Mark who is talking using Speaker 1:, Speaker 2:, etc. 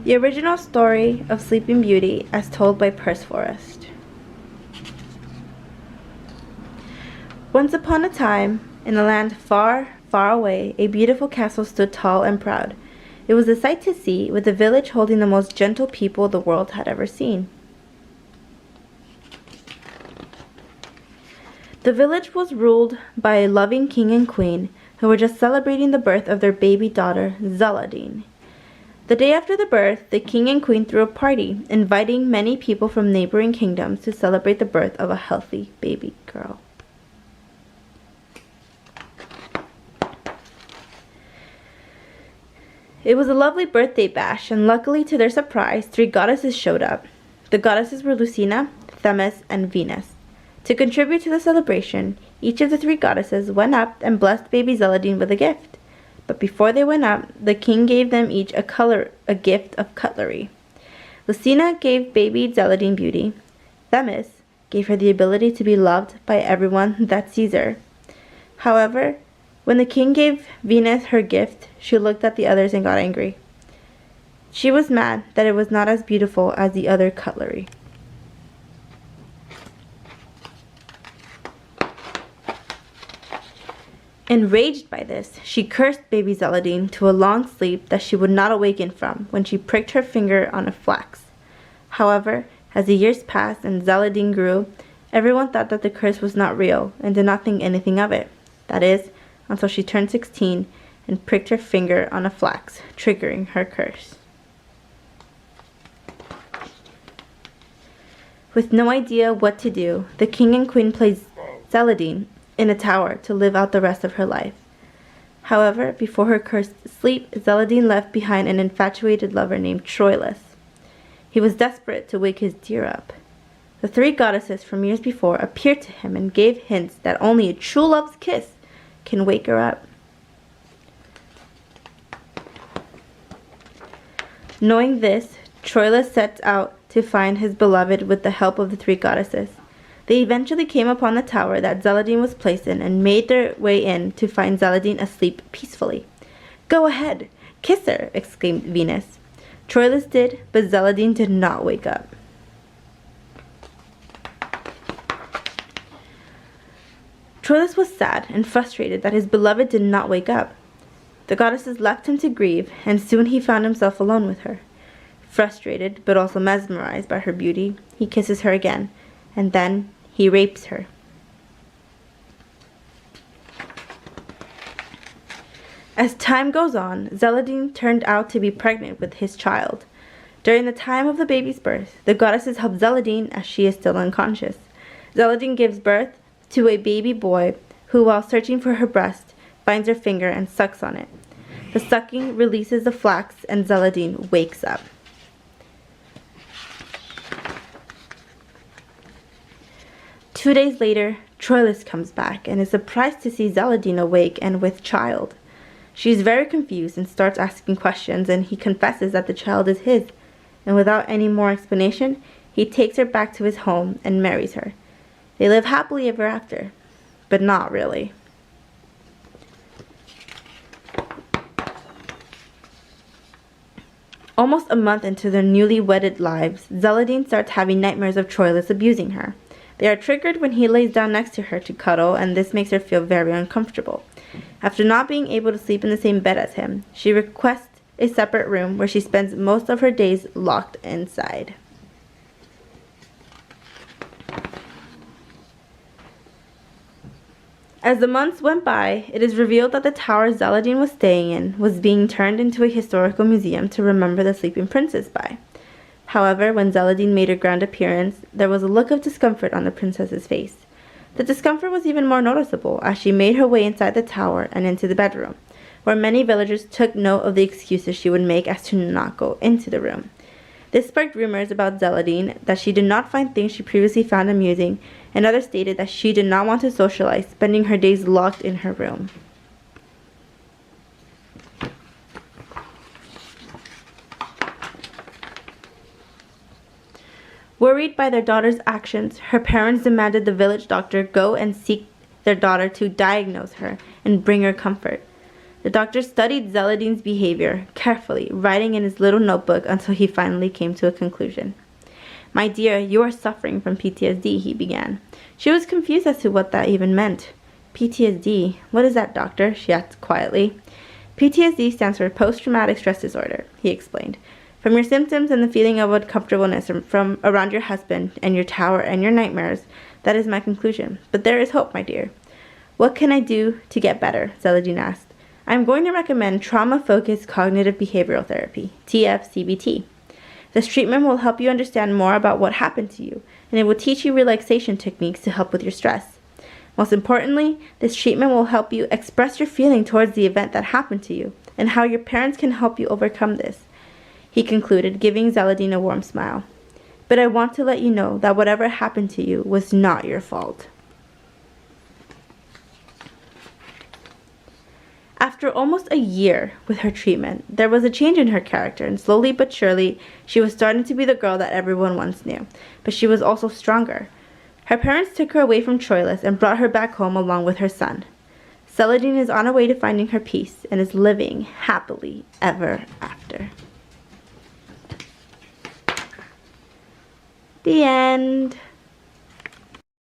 Speaker 1: The original story of Sleeping Beauty as told by Percy Forrest. Once upon a time, in a land far, far away, a beautiful castle stood tall and proud. It was a sight to see, with a village holding the most gentle people the world had ever seen. The village was ruled by a loving king and queen who were just celebrating the birth of their baby daughter, Zeladine. The day after the birth, the king and queen threw a party, inviting many people from neighboring kingdoms to celebrate the birth of a healthy baby girl. It was a lovely birthday bash, and luckily to their surprise, 3 goddesses showed up. The goddesses were Lucina, Themis, and Venus. To contribute to the celebration, each of the 3 goddesses went up and blessed baby Zeladine with a gift. But before they went up, the king gave them each a gift of cutlery. Lucina gave baby Zeladine beauty. Themis gave her the ability to be loved by everyone that sees her. However, when the king gave Venus her gift, she looked at the others and got angry. She was mad that it was not as beautiful as the other cutlery. Enraged by this, she cursed baby Zeladine to a long sleep that she would not awaken from when she pricked her finger on a flax. However, as the years passed and Zeladine grew, everyone thought that the curse was not real and did not think anything of it. That is, until she turned 16 and pricked her finger on a flax, triggering her curse. With no idea what to do, the king and queen placed Zeladine in a tower to live out the rest of her life. However, before her cursed sleep, Zeladine left behind an infatuated lover named Troilus. He was desperate to wake his dear up. The 3 goddesses from years before appeared to him and gave hints that only a true love's kiss can wake her up. Knowing this, Troilus set out to find his beloved with the help of the 3 goddesses. They eventually came upon the tower that Zeladine was placed in and made their way in to find Zeladine asleep peacefully. "Go ahead, kiss her," exclaimed Venus. Troilus did, but Zeladine did not wake up. Troilus was sad and frustrated that his beloved did not wake up. The goddesses left him to grieve, and soon he found himself alone with her. Frustrated, but also mesmerized by her beauty, he kisses her again, and then he rapes her. As time goes on, Zeladine turned out to be pregnant with his child. During the time of the baby's birth, the goddesses help Zeladine as she is still unconscious. Zeladine gives birth to a baby boy who, while searching for her breast, finds her finger and sucks on it. The sucking releases the flax and Zeladine wakes up. Two days later, Troilus comes back and is surprised to see Zeladine awake and with child. She is very confused and starts asking questions, and he confesses that the child is his, and without any more explanation, he takes her back to his home and marries her. They live happily ever after, but not really. Almost a month into their newly wedded lives, Zeladine starts having nightmares of Troilus abusing her. They are triggered when he lays down next to her to cuddle, and this makes her feel very uncomfortable. After not being able to sleep in the same bed as him, she requests a separate room where she spends most of her days locked inside. As the months went by, it is revealed that the tower Zeladine was staying in was being turned into a historical museum to remember the sleeping princess by. However, when Zeladine made her grand appearance, there was a look of discomfort on the princess's face. The discomfort was even more noticeable as she made her way inside the tower and into the bedroom, where many villagers took note of the excuses she would make as to not go into the room. This sparked rumors about Zeladine that she did not find things she previously found amusing, and others stated that she did not want to socialize, spending her days locked in her room. Worried by their daughter's actions, her parents demanded the village doctor go and seek their daughter to diagnose her and bring her comfort. The doctor studied Zeladine's behavior carefully, writing in his little notebook until he finally came to a conclusion. "My dear, you are suffering from PTSD," he began. She was confused as to what that even meant. "PTSD? What is that, doctor?" she asked quietly. "PTSD stands for post-traumatic stress disorder," he explained. "From your symptoms and the feeling of uncomfortableness from around your husband and your tower and your nightmares, that is my conclusion. But there is hope, my dear." "What can I do to get better?" Zeladine asked. "I'm going to recommend trauma-focused cognitive behavioral therapy, TFCBT. This treatment will help you understand more about what happened to you, and it will teach you relaxation techniques to help with your stress. Most importantly, this treatment will help you express your feeling towards the event that happened to you, and how your parents can help you overcome this," he concluded, giving Zeladine a warm smile. "But I want to let you know that whatever happened to you was not your fault." After almost a year with her treatment, there was a change in her character, and slowly but surely, she was starting to be the girl that everyone once knew. But she was also stronger. Her parents took her away from Troilus and brought her back home along with her son. Celadine is on her way to finding her peace and is living happily ever after. The end.